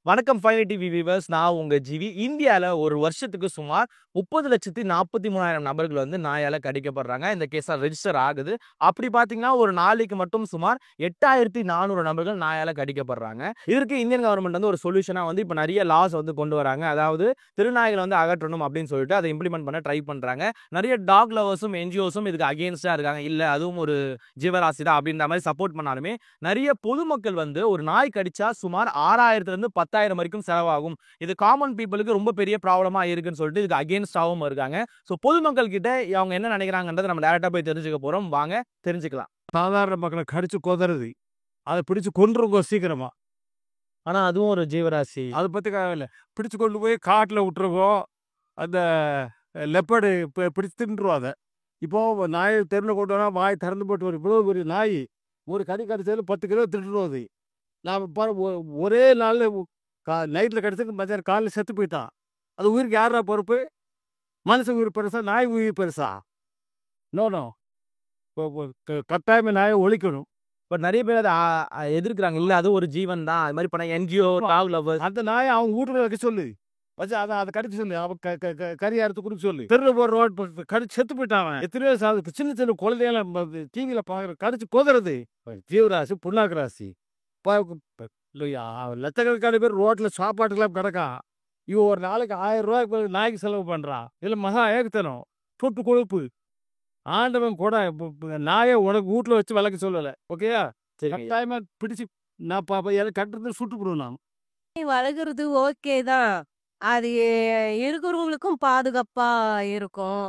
வணக்கம் final TV viewers. நான் உங்க ஜிவி. இந்தியால ஒரு வருஷத்துக்கு சுமார் 30,43,000 நபர்கள் வந்து நாயால கடிக்கப்படுறாங்க. இந்த கேஸா ரெஜிஸ்டர் ஆகுது. அப்படி பார்த்தீங்கன்னா, ஒரு நாளைக்கு மட்டும் சுமார் 8,400 நபர்கள் நாயால கடிக்கப்படுறாங்க. இதற்கு இந்தியன் கவர்ன்மெண்ட் வந்து ஒரு சொல்யூஷனா வந்து இப்ப நெறைய லாஸ் வந்து கொண்டு வராங்க. அதாவது தெருநாய்கள வந்து அகற்றணும் அப்படின்னு சொல்லிட்டு அதை இம்ப்ளிமெண்ட் பண்ண ட்ரை பண்றாங்க. நெறைய டாக் லவர்ஸும், என்ஜிஓஸும் இதுக்கு அகைன்ஸ்டா இருக்காங்க. இல்ல அதுவும் ஒரு ஜீவராசி தான் அப்படின்ற மாரி சப்போர்ட் பண்ணாலுமே, நெறைய பொதுமக்கள் வந்து ஒரு நாய் கடிச்சா சுமார் 6,000 இருந்து 10,000 வரைக்கும் செலவாகும். இது காமன் பீப்பிளுக்கு ரொம்ப பெரிய ப்ராப்ளமா இருக்குன்னு சொல்லிட்டு இதுக்கு அகைன்ஸ்டாவும் இருக்காங்க. ஸோ பொதுமக்கள் கிட்ட அவங்க என்ன நினைக்கிறாங்கன்றத நம்ம டைரக்டா போய் தெரிஞ்சுக்க போறோம். வாங்க தெரிஞ்சுக்கலாம். சாதாரண மக்களை கடிச்சு கொதறது, அதை பிடிச்சு கொன்றுங்க சீக்கிரமா. ஆனா அதுவும் ஒரு ஜீவராசி. அதை பற்றி இல்லை, பிடிச்சு கொண்டு போய் காட்டில் விட்டுருக்கோ. அந்த லெப்பர்டு பிடிச்சு தின்றுவோம் அதை. இப்போ நாயை தெருவில் கொண்டு வர வாய் திறந்து போட்டு வரும். இவ்வளோ பெரிய நாய் ஒரு கடி கடிச்சதில் 10 கிலோ தின்றுடும் அது. நாம் பாரு, ஒரே நாளில் நைட்டில் கடிச்சதுக்கு மத்தியானம் காலையில் செத்து போயிட்டான். அது உயிருக்கு யாரா பொறுப்பு? மனுஷன் உயிர் பெருசா, நாய் உயிர் பெருசா? No no. கட்டாயமே நாயை ஒழிக்கணும். பட் நெறைய பேர் அத எதிர்க்கிறாங்க. இல்ல அது ஒரு ஜீவன் தான். அது மாரி பண்ணா என்ஜிஓ, டாக் லவர்ஸ் அந்த நாயை அவன் வீட்டுல வைக்க சொல்லு. வச்சு அதை கடிச்சு சொல்லு. அவன் கறி அறுத்து கொடுக்க சொல்லு. தெருவில் போற ரோட் கடிச்சு செத்து போயிட்டான் அவன். எத்தனையோ சின்ன சின்ன குழந்தையெல்லாம் டிவியில பாக்குற கடிச்சு கொதறது. ஜீவராசி, புண்ணாக்கு ராசி. லட்சக்கணக்கான பேர் ரோட்ல சாப்பாட்டுக்கெல்லாம் கிடக்கான். இவன் ஒரு நாளைக்கு 1000 ரூபாய்க்கு நாய்க்கு செலவு பண்றான். இதுல மகா ஏகத்தனம், தொட்டு கொழுப்பு. ஆண்டவன் கூட நாயை உனக்கு வீட்டுல வச்சு வளர்க்க சொல்லலை. ஓகேயா? கட்டாயமா பிடிச்சு நான் கட்டுறது சுட்டு போடுவேன் நான். வளர்க்குறது ஓகே தான். அது இருக்கிறவங்களுக்கும் பாதுகாப்பா இருக்கும்.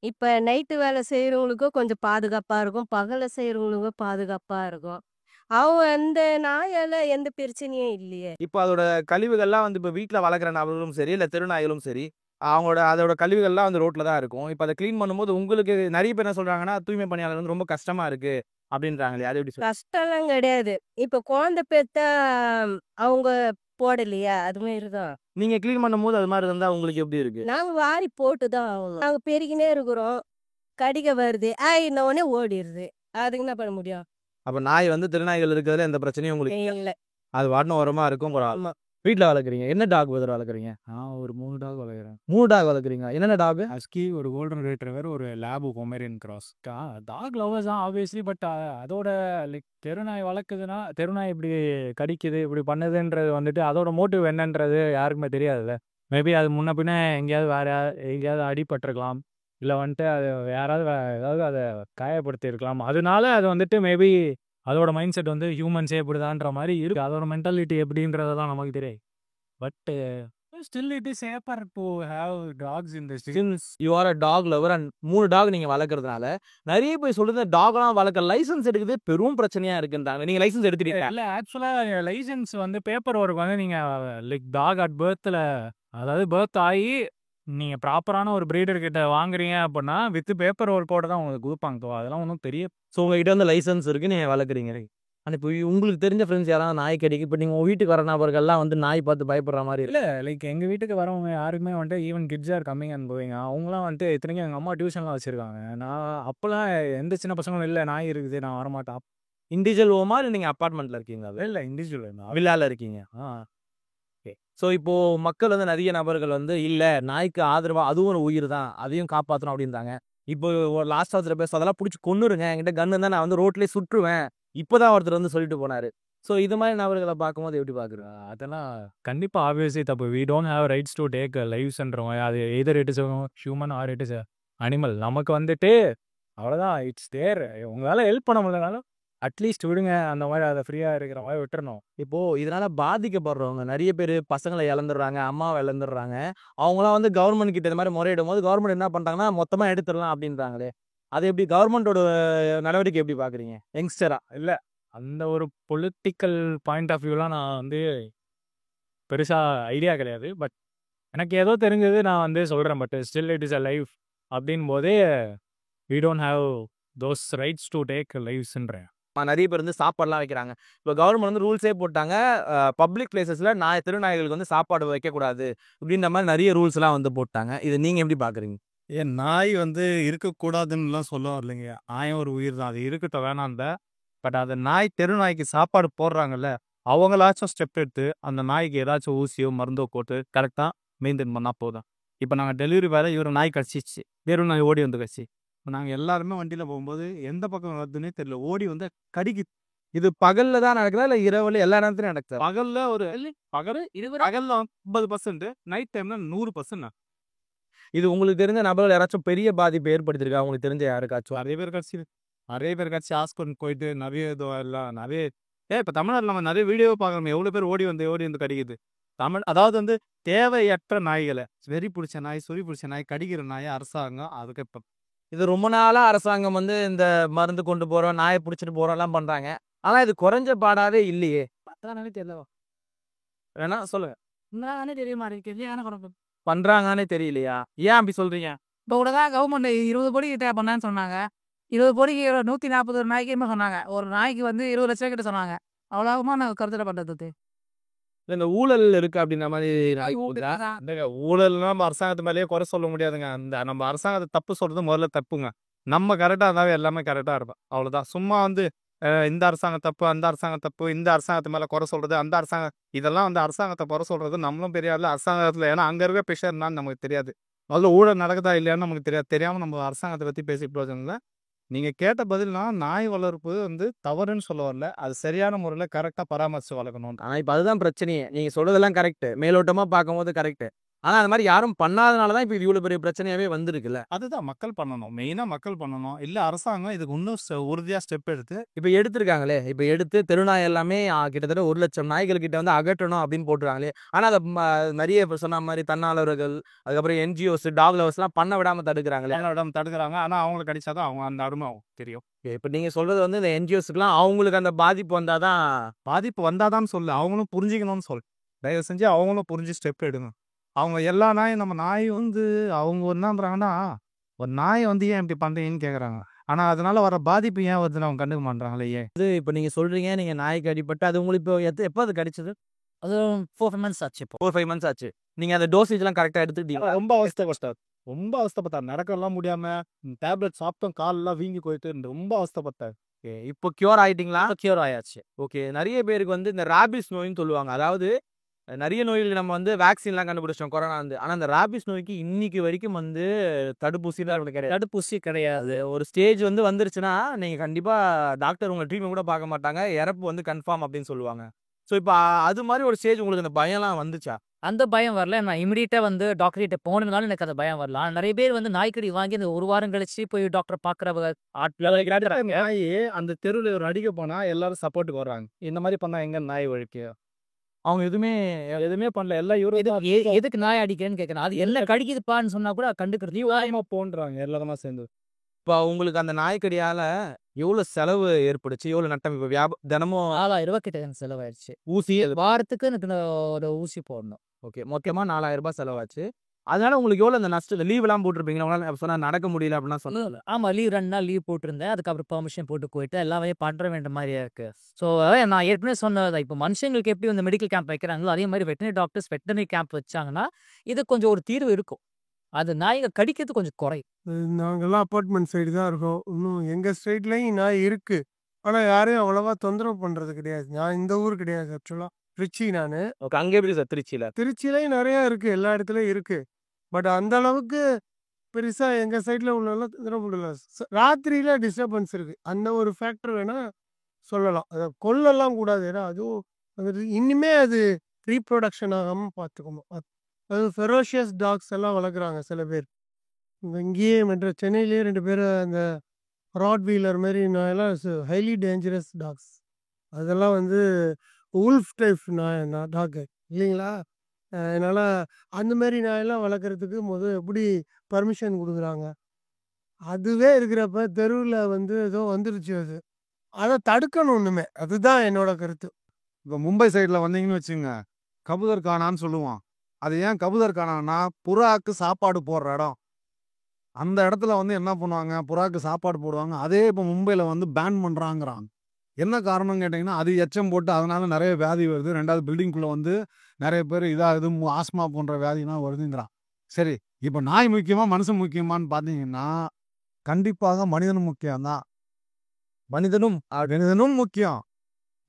இப்ப நைட்டு வேலை செய்றவங்களுக்கும் கொஞ்சம் பாதுகாப்பா இருக்கும். பகல்ல செய்றவங்களுக்கும் பாதுகாப்பா இருக்கும். அவங்க அந்த நாயால எந்த பிரச்சனையும் இல்லையே. இப்ப அதோட கழிவுகள்லாம் வந்து இப்ப வீட்ல வளர்க்குற நபர்களும் சரி, இல்ல தெருநாய்களும் சரி, அதோட கழிவுகள்லாம் வந்து ரோட்ல தான் இருக்கும். இப்ப அத கிளீன் பண்ணும்போது உங்களுக்கு நெறைய பேர் என்ன சொல்றாங்கன்னா, தூய்மை பணியாளர் வந்து ரொம்ப கஷ்டமா இருக்கு அப்படின்றாங்களே. அது எப்படி கஷ்டம்லாம் கிடையாது. இப்ப குழந்தை பெத்தா அவங்க போடலையா? அது மாரி தான். நீங்க கிளீன் பண்ணும்போது அது மாரி இருந்தா உங்களுக்கு எப்படி இருக்கு? நாங்க வாரி போட்டு தான் ஆகணும். நாங்க பெருக்கினே இருக்கிறோம். கடிக்க வருது. இன்ன உடனே ஓடிருது. அதுக்கு என்ன பண்ண முடியும்? அப்ப நாய் வந்து தெருநாய்கள் இருக்கிறதுல எந்த பிரச்சனையும் உங்களுக்கு இல்ல. அது பாட்டுன்னு ஓரமா இருக்கும். ஆமா. வீட்ல வளர்க்குறீங்க. என்ன டாக் பிரதர் வளர்க்குறீங்க? நான் ஒரு 3 டாக் வளர்க்குறேன். 3 டாக் வளர்க்குறீங்க. என்னென்ன டாக்? ஹஸ்கி, ஒரு கோல்டன் ரெட்ரிவர், ஒரு lab Pomeranian cross. Talk lovers தான் ஆப்வியஸ்லி. பட் அதோட லைக் தெருநாய் வளர்க்குதுன்னா, தெருநாய் இப்படி கடிக்குது, இப்படி பண்ணுதுன்றது வந்துட்டு அதோட மோட்டிவ் என்னன்றது யாருக்குமே தெரியாதுல்ல. மேபி அது முன்ன பின்ன எங்கேயாவது எங்கேயாவது அடிபட்டிருக்கலாம். இல்லை வந்துட்டு அது யாராவது ஏதாவது அதை காயப்படுத்தியிருக்கலாம். அதனால அது வந்துட்டு மேபி அதோட மைண்ட் செட் வந்து ஹியூமன்ஸே இப்படிதான்ற மாதிரி இருக்கு. அதோட மென்டாலிட்டி எப்படின்றது தான் நமக்கு தெரியும். But still it is safer to have dogs in the since you are a dog lover and 3 dog நீங்க வளர்க்கறதுனால, நெறைய பேர் சொல்றது டாக்லாம் வளர்க்க லைசென்ஸ் எடுக்குறது பெரும் பிரச்சனையா இருக்குன்றாங்க. நீங்க லைசென்ஸ் எடுத்துட்டீங்களா? இல்ல, ஆக்சுவலா லைசென்ஸ் வந்து பேப்பர் ஒர்க் வந்து நீங்க லைக் டாக் அட் பர்த்ல, அதாவது பர்த் ஆகி நீங்க ப்ராப்பரான ஒரு பிரீடர் கிட்ட வாங்குறீங்க அப்படின்னா வித் பேப்பர் ஒர்க்கோட தான் உங்களுக்கு கொடுப்பாங்க. அதெல்லாம் ஒன்றும் பெரிய. ஸோ உங்ககிட்ட வந்து லைசென்ஸ் இருக்கு. நீங்க வளர்க்குறீங்க. ஆனா இப்போ உங்களுக்கு தெரிஞ்ச ஃப்ரெண்ட்ஸ் யாராவது நாய் கடிக்கு இப்ப நீங்க உங்க வீட்டுக்கு வர நபர்கள்லாம் வந்து நாய் பார்த்து பயப்படுற மாரி இல்ல, லைக் எங்க வீட்டுக்கு வரவங்க யாருக்குமே வந்துட்டு even kids are coming and going. அவங்களாம் வந்துட்டு இத்தனைக்கும் எங்க அம்மா டியூஷன்லாம் வச்சிருக்காங்க. நான் அப்பெல்லாம் எந்த சின்ன பசங்களும் இல்லை நாய் இருக்குது நான் வரமாட்டேன். இண்டிவிஜுவல் ஹோமா இல்ல நீங்க அபார்ட்மெண்ட்ல இருக்கீங்களா? இல்லை, இண்டிவிஜுவல் வில்லால இருக்கீங்க. ஓகே. ஸோ இப்போ மக்கள் வந்து நெறைய நபர்கள் வந்து இல்ல நாய்க்கு ஆதரவா அதுவும் ஒரு உயிர் தான். அதையும் காப்பாத்தணும் அப்படின்றாங்க. இப்போ லாஸ்ட்டா ஒருத்தர் பேச அதெல்லாம் புடிச்சு கொன்னுருங்க. என்கிட்ட கன் இருந்தா நான் வந்து ரோட்லயே சுட்டுருவேன். இப்பதான் ஒருத்தர் வந்து சொல்லிட்டு போனாரு. ஸோ இது மாரி நபர்கள பார்க்கும்போது எப்படி பார்க்குறீங்க? அதெல்லாம் கண்டிப்பா ஆப்வியஸ்லி தப்பு. We don't have rights to take லைவ்ஸ்ன்றவங்க. அது either it is human or it is animal. நமக்கு வந்துட்டு அவ்வளோதான், இட்ஸ் தேர். உங்களால் ஹெல்ப் பண்ண முடியலனாலும் அட்லீஸ்ட் விடுங்க. அந்த மாதிரி அதை ஃப்ரீயாக இருக்கிற மாதிரி விட்டுறணும். இப்போ இதனால பாதிக்கப்படுறவங்க நெறைய பேரு பசங்கள இழந்துடுறாங்க, அம்மாவ இழந்துடுறாங்க. அவங்கலாம் வந்து கவர்மெண்ட் கிட்ட இந்த மாரி முறையிடும்போது கவர்மெண்ட் என்ன பண்றாங்கன்னா, மொத்தமா எடுத்துடலாம் அப்படின்றாங்களே. அது எப்படி கவர்மெண்டோட நடவடிக்கை எப்படி பார்க்குறீங்க? யங்ஸ்டரா? இல்லை, அந்த ஒரு பொலிட்டிக்கல் பாயிண்ட் ஆஃப் வியூலாம் நான் வந்து பெருசாக ஐடியா கிடையாது. பட் எனக்கு ஏதோ தெரிஞ்சது நான் வந்து சொல்கிறேன். But still it is a life அப்படின் போதே we don't have those rights to take லைவ்ஸ்ன்றேன். நெறைய பேர் வந்து சாப்பாடுலாம் வைக்கிறாங்க. இப்போ கவர்மெண்ட் வந்து ரூல்ஸே போட்டாங்க. பப்ளிக் பிளேஸஸ்ல தெருநாய்களுக்கு வந்து சாப்பாடு வைக்கக்கூடாது. இப்படின்ற மாரி நெறைய ரூல்ஸ்லாம் வந்து போட்டாங்க. இத நீங்க எப்படி பார்க்குறீங்க? ஏன் நாய் வந்து இருக்கக்கூடாதுன்னுலாம் சொல்ல வரலைங்க. நாயும் ஒரு உயிர் தான். அது இருக்கட்டும் வேணாம் தான். பட் அது நாய் தெரு நாய்க்கு சாப்பாடு போடுறாங்கல்ல, அவங்களாச்சும் ஸ்டெப் எடுத்து அந்த நாய்க்கு ஏதாச்சும் ஊசியோ மருந்தோ போட்டு கரெக்டாக மெயின்டைன் பண்ணால் போதும். இப்போ நாங்கள் டெலிவரி வேலை இவர் நாய் கடிச்சிச்சு, வேறு நாய் ஓடி வந்து கடிச்சு. இப்போ நாங்கள் எல்லாருமே வண்டியில் போகும்போது எந்த பக்கம் வருதுன்னே தெரியல, ஓடி வந்து கடிக்கு. இது பகல்ல தான் நடக்குதா இல்ல இரவுல எல்லா நேரத்துலயும் நடக்குதா? பகலில் ஒரு பகலில் 50%, நைட் டைமில் 100%. இது உங்களுக்கு தெரிஞ்ச நபர்கள் யாராச்சும் பெரிய பாதிப்பு ஏற்படுத்திருக்கா உங்களுக்கு தெரிஞ்ச யாருக்காச்சும்? நிறைய பேர் கடிச்சு ஹாஸ்பிட்டல் போயிட்டு நிறைய எல்லாம் நிறைய இப்போ தமிழ்நாட்டில் நம்ம நிறைய வீடியோ பார்க்குறோம், எவ்வளோ பேர் ஓடி வந்து கடிக்குது. அதாவது வந்து தேவையற்ற நாய்களை, வெறி பிடிச்ச நாய், சொறி பிடிச்ச நாய், கடிக்கிற நாய் அரசாங்கம் அதுக்கு இப்போ இது ரொம்ப நாளா அரசாங்கம் வந்து இந்த மருந்து கொண்டு போறோம், நாயை பிடிச்சிட்டு போறோம் எல்லாம் பண்றாங்க. ஆனா இது குறைஞ்ச பாடாவே இல்லையே. தெரியல வேணா சொல்லுங்க. தெரிய மாட்டேங்குது. பண்றாங்கன்னே தெரியலையா? ஏன் அப்படி சொல்றீங்க? இப்போ கூட தான் கவர்மெண்ட் 20 கோடி கிட்ட பண்ணான்னு சொன்னாங்க. 20 கோடிக்கு 140 நாய்க்கு என்ன சொன்னாங்க, ஒரு நாய்க்கு வந்து 20 லட்சம் கிட்ட சொன்னாங்க. அவ்வளோமா நான் கருத்துல பண்ணுறது. இல்ல இந்த ஊழல் இருக்கு அப்படின்ற மாதிரி நாய் போகுதா? இல்லைங்க, ஊழல்னா நம்ம அரசாங்கத்து மேலேயே குறை சொல்ல முடியாதுங்க. அந்த நம்ம அரசாங்கத்தை தப்பு சொல்றது முதல்ல தப்புங்க. நம்ம கரெக்டாக இருந்தாவே எல்லாமே கரெக்டாக இருக்கும், அவ்வளோதான். சும்மா வந்து இந்த அரசாங்கம் தப்பு, அந்த அரசாங்கம் தப்பு, இந்த அரசாங்கத்து மேலே குறை சொல்றது, அந்த அரசாங்கம், இதெல்லாம் வந்து அரசாங்கத்தை குறை சொல்றது நம்மளும் பெரிய ஆள் அரசாங்கத்தில். ஏன்னா அங்கே இருக்க ப்ரெஷர்னான்னு நமக்கு தெரியாது, முதல்ல ஊழல் நடக்குதா இல்லையான்னு நமக்கு தெரியாது. தெரியாமல் நம்ம அரசாங்கத்தை பற்றி பேசி பிரயோஜனம் இல்லை. நீங்கள் கேட்ட பதில்னா, நாய் வளர்ப்பு வந்து தவறுன்னு சொல்ல வரல, அது சரியான முறையில் கரெக்டாக பராமரித்து வளர்க்கணும். ஆனா இப்ப அதுதான் பிரச்சனையே. நீங்க சொல்றதெல்லாம் கரெக்ட், மேலோட்டமா பார்க்கும்போது கரெக்ட். ஆனா அந்த மாதிரி யாரும் பண்ணாதனாலதான் இப்ப இது இவ்வளவு பெரிய பிரச்சனையாவே வந்திருக்குல்ல. அதுதான் மக்கள் பண்ணணும், மெயினாக மக்கள் பண்ணணும். இல்லை அரசாங்கம் இதுக்கு இன்னும் உறுதியாக ஸ்டெப் எடுத்து இப்ப எடுத்திருக்காங்களே, இப்ப எடுத்து தெருநாய் எல்லாமே கிட்டத்தட்ட 1 லட்சம் நாய்கள் கிட்ட வந்து அகற்றணும் அப்படின்னு போட்டுருக்காங்களே. ஆனா அதை நிறைய இப்ப சொன்ன மாதிரி தன்னாளர்கள், அதுக்கப்புறம் என்ஜிஓஸ், டாக் லவர்ஸ் எல்லாம் பண்ண விடாம தடுக்கிறாங்களே. இடம் தடுக்கிறாங்க. ஆனால் அவங்களுக்கு கடிச்சாதான் அவங்க அந்த அருமை தெரியும். இப்ப நீங்க சொல்றது வந்து இந்த என்ஜிஓஸ்க்குலாம் அவங்களுக்கு அந்த பாதிப்பு வந்தாதான். பாதிப்பு வந்தாதான் சொல்லு, அவங்களும் புரிஞ்சுக்கணும்னு சொல்லு. தயவு செஞ்சு அவங்களும் புரிஞ்சு ஸ்டெப் எடுங்க. அவங்க எல்லா நாயும், நம்ம நாய் வந்து அவங்க என்னன்றாங்கன்னா, ஒரு நாயை வந்து ஏன் இப்படி பண்ணுறீங்கன்னு கேட்குறாங்க. ஆனால் அதனால வர பாதிப்பு ஏன் வருதுன்னு அவங்க கண்டுக்க மாட்டாங்களே. ஏன் இப்ப நீங்க சொல்றீங்க நீங்க நாய்க்கு அடிபட்டு, அது உங்களுக்கு இப்போ எப்போ அது கடிச்சது? அது 4-5 months ஆச்சு. இப்போ 4-5 months ஆச்சு. நீங்க அந்த டோசேஜ் எல்லாம் கரெக்டா எடுத்துக்கிட்டீங்க? ரொம்ப அவஸ்தைப்பட்டார், நடக்கலாம் முடியாம, டேப்லெட் சாப்பிட்டோம், காலெல்லாம் வீங்கி போயிட்டு ரொம்ப அவஸ்தைப்பட்டார். இப்போ கியூர் ஆயிட்டீங்களா? கியூர் ஆயாச்சு. ஓகே. நிறைய பேருக்கு வந்து இந்த ராபிஸ் நோயின்னு சொல்லுவாங்க. அதாவது நிறைய நோய்கள் நம்ம வந்து வேக்சின்லாம் கண்டுபிடிச்சோம் கொரோனா வந்து. ஆனா அந்த ராபிஸ் நோய்க்கு இன்னைக்கு வரைக்கும் வந்து தடுப்பூசிலாம் கிடையாது. தடுப்பூசி கிடையாது. ஒரு ஸ்டேஜ் வந்து வந்துருச்சுன்னா நீங்க கண்டிப்பா டாக்டர் உங்களை ட்ரீட்மெண்ட் கூட பார்க்க மாட்டாங்க, இறப்பு வந்து கன்ஃபார்ம் அப்படின்னு சொல்லுவாங்க. ஸோ இப்போ அது மாதிரி ஒரு ஸ்டேஜ் உங்களுக்கு அந்த பயம்லாம் வந்துச்சா? அந்த பயம் வரல. நான் இமிடியேட்டா வந்து டாக்டர் கிட்ட போனதுனால எனக்கு அந்த பயம் வரல. ஆனா நிறைய பேர் வந்து நாய்க்கடி வாங்கி அந்த 1 வாரம் கழிச்சு போய் டாக்டர் பாக்குறவங்க நாய் அந்த தெருவில் ஒரு அடிக்க போனா எல்லாரும் சப்போர்ட்டுக்கு வர்றாங்க. இந்த மாதிரி பண்ணா எங்க நாய் ஒழிக்க? அவங்க எதுவுமே பண்ணல. எல்லாம் எதுக்கு நாய் அடிக்கிறேன்னு கேட்கணும். அது என்ன கடிக்குதுப்பான்னு சொன்னா கூட கண்டுக்கிறது போன்றாங்க எல்லாருமா சேர்ந்து. இப்போ உங்களுக்கு அந்த நாய்க்கடியால எவ்வளவு செலவு ஏற்படுச்சு, எவ்வளவு நட்டம்? இப்போ தினமும் 4000 ரூபாய் கிட்ட எனக்கு செலவாயிருச்சு. ஊசி வாரத்துக்கு எனக்கு ஒரு ஊசி போடணும். ஓகே, மொத்தமா 4000 ரூபாய் செலவாச்சு. அதனால உங்களுக்கு எவ்வளவு அந்த நஷ்டம்? லீவ் எல்லாம் போட்டிருப்பீங்களா? உங்களால சொன்னா நடக்க முடியல அப்படின்னா சொன்னா? ஆமா, லீவ் 2 நாள் லீவ் போட்டிருந்தேன். அதுக்கப்புறம் பெர்மிஷன் போட்டு போயிட்டு எல்லாமே பண்ற வேண்டிய மாதிரியா இருக்கு. ஸோ நான் ஏற்கனவே சொன்னது, இப்போ மனுஷங்களுக்கு எப்படி வந்து மெடிக்கல் கேம்ப் வைக்கிறாங்களோ அதே மாதிரி வெட்டினரி டாக்டர்ஸ் வெட்டினரி கேம்ப் வச்சாங்கன்னா இது கொஞ்சம் ஒரு தீர்வு இருக்கும். அது நாய்ங்க கடிக்கிறது கொஞ்சம் குறையும். நாங்கெல்லாம் அப்பார்ட்மெண்ட் சைடு தான் இருக்கோம். இன்னும் எங்கள் ஸ்ட்ரீட்லேயும் நாய் இருக்குது. ஆனால் யாரையும் அவ்வளோவா தொந்தரவு பண்ணுறது கிடையாது. நான் இந்த ஊர் கிடையாது, ஆக்சுவலாக திருச்சி. நான் ஓகே. அங்கே எப்படி சார் திருச்சியில்? திருச்சியிலையும் நிறையா இருக்குது, எல்லா இடத்துலையும் இருக்குது. பட் அந்த அளவுக்கு பெருசாக எங்கள் சைடில் உள்ளவெல்லாம் தொந்தரவு பண்ணல. ராத்திரியில் டிஸ்டர்பன்ஸ் இருக்குது, அந்த ஒரு ஃபேக்டர் வேணால் சொல்லலாம். அதை கொல்லலாம் கூடாது, ஏன்னா அதுவும் அது இன்னுமே அது ரீப்ரொடக்ஷன் ஆகாமல் பார்த்துக்கணும். அது ஃபெரோஷியஸ் டாக்ஸ் எல்லாம் வளர்க்குறாங்க சில பேர். இங்கேயே சென்னையிலேயே 2 பேர் அந்த ராட் வீலர் மாதிரி நாயெல்லாம் ஹைலி டேஞ்சரஸ் டாக்ஸ். அதெல்லாம் வந்து உல்ஃப் டைப் டாக் இல்லைங்களா? அதனால் அந்த மாதிரி நாயெல்லாம் வளர்க்குறதுக்கு எப்படி பர்மிஷன் கொடுக்குறாங்க? அதுவே இருக்கிறப்ப தெருவில் வந்து ஏதோ வந்துருச்சு, அதை தடுக்கணும் ஒன்றுமே. அதுதான் என்னோட கருத்து. இப்போ மும்பை சைடில் வந்தீங்கன்னு வச்சுங்க, கபூதர் கானான்னு சொல்லுவான். அது ஏன் கபூதர் கானான்னா, புறாக்கு சாப்பாடு போடுற இடம். அந்த இடத்துல வந்து என்ன பண்ணுவாங்க, புறாக்கு சாப்பாடு போடுவாங்க. அதே இப்போ மும்பையில் வந்து பேன் பண்ணுறாங்கிறாங்க. என்ன காரணம் கேட்டிங்கன்னா, அது எச்சம் போட்டு அதனால நிறைய வியாதி வருது. 2வது பில்டிங்குள்ளே வந்து நிறைய பேர் இதாகுது, ஆஸ்மா போன்ற வியாதிலாம் வருதுங்கிறான். சரி, இப்போ நாய் முக்கியமா மனுஷன் முக்கியமான்னு பார்த்தீங்கன்னா, கண்டிப்பாக மனிதனும் முக்கியம்தான். மனிதனும் மனிதனும் முக்கியம்.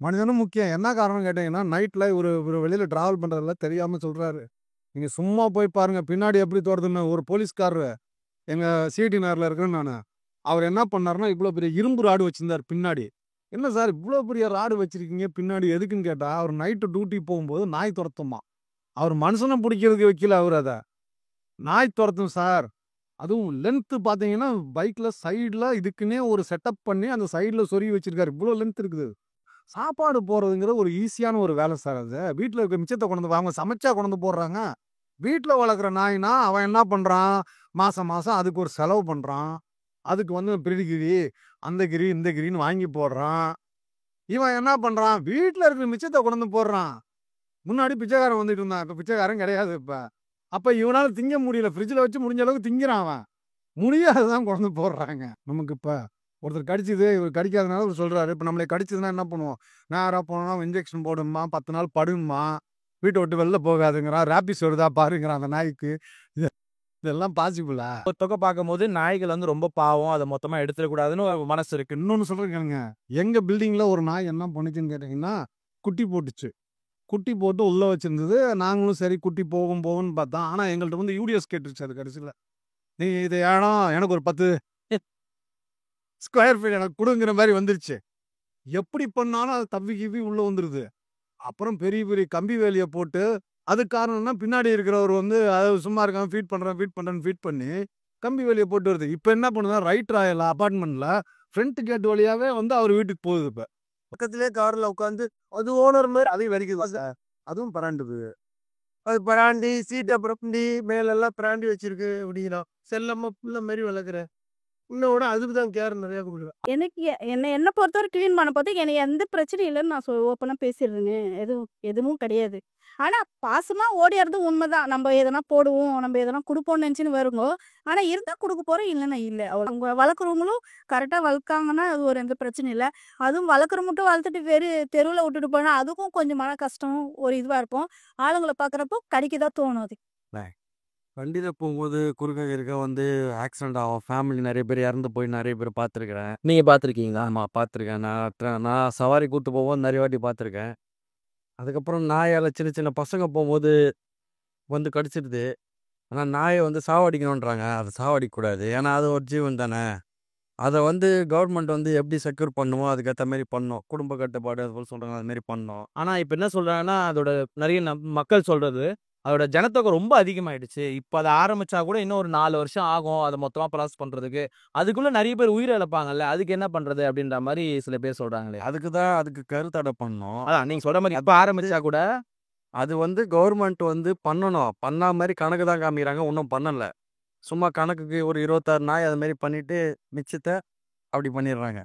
மனிதனும் முக்கியம். என்ன காரணம் கேட்டீங்கன்னா, நைட்ல இவரு வெளியில டிராவல் பண்றதுல தெரியாம சொல்றாரு. நீங்க சும்மா போய் பாருங்க. பின்னாடி எப்படி தொறதுன்னு ஒரு போலீஸ்காரரு எங்க சிஐடி நகர்ல இருக்கிறேன் நானு. அவர் என்ன பண்ணாருன்னா, இவ்வளோ பெரிய இரும்பு ராடு வச்சிருந்தாரு பின்னாடி. என்ன சார் இவ்வளோ பெரிய ராடு வச்சிருக்கீங்க பின்னாடி எதுக்குன்னு கேட்டா, அவர் நைட்டு டியூட்டி போகும்போது நாய் துரத்துமா. அவர் மனுஷன புடிக்கிறதுக்கு வைக்கல அவரு அத. நாய் துரத்தும் சார். அதுவும் லென்த் பார்த்தீங்கன்னா, பைக்ல சைடுல இதுக்குன்னே ஒரு செட்டப் பண்ணி அந்த சைடுல சொருகி வச்சிருக்காரு. இவ்வளோ லென்த் இருக்குது. சாப்பாடு போடுறதுங்கிறது ஒரு ஈஸியான ஒரு வேலை சார் அது. வீட்ல இருக்க மிச்சத்த கொண்டு வந்து அவங்க சமைச்சா கொண்டு வந்து போடுறாங்க. வீட்ல வளர்க்குற நாய்னா, அவன் என்ன பண்றான்? மாசம் மாசம் அதுக்கு ஒரு செலவு பண்றான். அதுக்கு வந்து பெடிகிரி, அந்த கிரி, இந்த கிரின்னு வாங்கி போடுறான். இவன் என்ன பண்றான்? வீட்ல இருக்கிற மிச்சத்த கொண்டு வந்து போடுறான். முன்னாடி பிச்சைக்காரன் வந்துட்டு இருந்தான். இப்ப பிச்சைக்காரன் கிடையாது இப்ப. அப்ப இவனால திங்க முடியல. ஃப்ரிட்ஜ்ல வச்சு முடிஞ்ச அளவுக்கு திங்கிறான் அவன். முடியாததான் கொண்டு வந்து போடுறாங்க. நமக்கு இப்ப ஒருத்தர் கடிச்சது, இவர் கடிக்காதனால இவரு சொல்றாரு. இப்ப நம்மள கடிச்சதுன்னா என்ன பண்ணுவோம்? நேரா போனோம்னா இன்ஜெக்ஷன் போடணுமா, 10 நாள் படுன்னுமா, வீட்ட விட்டு வெளில போகாதுங்கிறான். ரேபிஸ் வருதா பாருங்கிறான் அந்த நாய்க்கு. இது இதெல்லாம் பாசிபிளா? ஒரு தொகை பார்க்கும்போது நாய்கள் வந்து ரொம்ப பாவம். அத மொத்தமா எடுத்துடக்கூடாதுன்னு ஒரு மனசு இருக்கு. இன்னொன்னு சொல்றேன் கேளுங்க. எங்க பில்டிங்ல ஒரு நாய் என்ன பண்ணுச்சுன்னு கேட்டீங்கன்னா, குட்டி போட்டுச்சு. குட்டி போட்டு உள்ள வச்சிருந்தது. நாங்களும் சரி குட்டி போகும் போகும்ன்னு பார்த்தோம். ஆனா எங்கள்ட்ட வந்து யூடிஎஸ் கேட்டுருச்சு அது கடைசில. நீ இது இடம் எனக்கு ஒரு 10 ஸ்கொயர் ஃபீட் எனக்கு குடுங்கிற மாரி வந்துருச்சு. எப்படி பண்ணாலும் அது தவ்வி கிவ்வி உள்ள வந்துருது. அப்புறம் பெரிய பெரிய கம்பி வேலிய போட்டு, அதுக்கு காரணம்னா பின்னாடி இருக்கிறவர் வந்து அதாவது சும்மா இருக்காம ஃபீட் பண்ணி கம்பி வேலிய போட்டு வருது. இப்ப என்ன பண்ணுதுன்னா, ரைட் ராயல் அபார்ட்மெண்ட்ல ஃப்ரண்ட் கேட் வழியாவே வந்து அவர் வீட்டுக்கு போகுது இப்ப. பக்கத்திலே கார்ல உட்காந்து அது ஓனர் மாதிரி அதையும் வலிக்குது சார். அதுவும் பராண்டுது. அது பராண்டி சீட்டை பிரண்டி மேலெல்லாம் பிராண்டி வச்சிருக்கு அப்படின்னா செல்லம்மா புள்ள மாதிரி வளர்க்குறேன். உன்னோட அதுக்கு தான் கேர் நிறையா கொடுக்குறேன். எனக்கு என்ன பொறுத்தவரை க்ளீன் பண்ண பொறுத்த எனக்கு எந்த பிரச்சனையும் இல்லைன்னு நான் ஓப்பனாக பேசிடுறேங்க. எதுவும் கிடையாது. ஆனால் பாசமாக ஓடிறது உண்மைதான். நம்ம எதனா போடுவோம், நம்ம எதனா கொடுப்போம்னு நினச்சின்னு வருங்க. ஆனால் இருந்தால் கொடுக்க போகிறோம், இல்லைன்னா இல்லை. அவங்க வளர்க்குறவங்களும் கரெக்டாக வளர்க்காங்கன்னா அது ஒரு எந்த பிரச்சனையும் இல்லை. அதுவும் வளர்க்குற மட்டும் வளர்த்துட்டு தெருவில் விட்டுட்டு போனால் அதுக்கும் கொஞ்சம் மன கஷ்டம் ஒரு இதுவாக இருப்போம். ஆளுங்களை பார்க்குறப்போ கடிக்க தான் தோணும் அது. வண்டியில போகும்போது குறுக்க இருக்க வந்து ஆக்சிடென்ட் ஆகும். ஃபேமிலி நிறைய பேர் இறந்து போய் நிறைய பேர் பார்த்துருக்கிறேன். நீங்க பார்த்துருக்கீங்களா? ஆமாம் பார்த்துருக்கேன். நான் சவாரி கூட்டு போகும்போது நிறைய வாட்டி பார்த்துருக்கேன். அதுக்கப்புறம் நாயால் சின்ன சின்ன பசங்க போகும்போது வந்து கடிச்சிடுது. ஆனால் நாயை வந்து சாவடிக்கணுன்றாங்க. அதை சாவடிக்கக்கூடாது. ஏன்னா அது ஒரு ஜீவன் தானே. அதை வந்து கவர்மெண்ட் வந்து எப்படி செக்யூர் பண்ணுமோ அதுக்கேற்ற மாரி பண்ணணும். குடும்ப கட்டுப்பாடு அது போல் சொல்கிறாங்க. அது மாரி பண்ணணும். ஆனா இப்ப என்ன சொல்றாங்கன்னா, அதோட நிறைய மக்கள் சொல்றது, அதோட ஜனத்தொகை ரொம்ப அதிகமாயிடுச்சு. இப்ப அத ஆரம்பிச்சா கூட இன்னும் ஒரு 4 வருஷம் ஆகும். அத மொத்தமா ப்ராசஸ் பண்றதுக்கு. அதுக்குள்ள நிறைய பேர் உயிர் இழப்பாங்கல்ல. அதுக்கு என்ன பண்றது? அப்படின்ற மாரி சில பேர் சொல்றாங்களே. அதுக்கு கருத்தடை பண்ணணும். அதான் நீங்க சொல்ற மாரி இப்ப ஆரம்பிச்சா கூட அது வந்து கவர்மெண்ட் வந்து பண்ணணும். பண்ணா மாதிரி கணக்கு தான் காமிக்கிறாங்க. ஒன்றும் பண்ணல. சும்மா கணக்குக்கு ஒரு 26 நாய் அது மாதிரி பண்ணிட்டு மிச்சத்தை அப்படி பண்ணிடுறாங்க.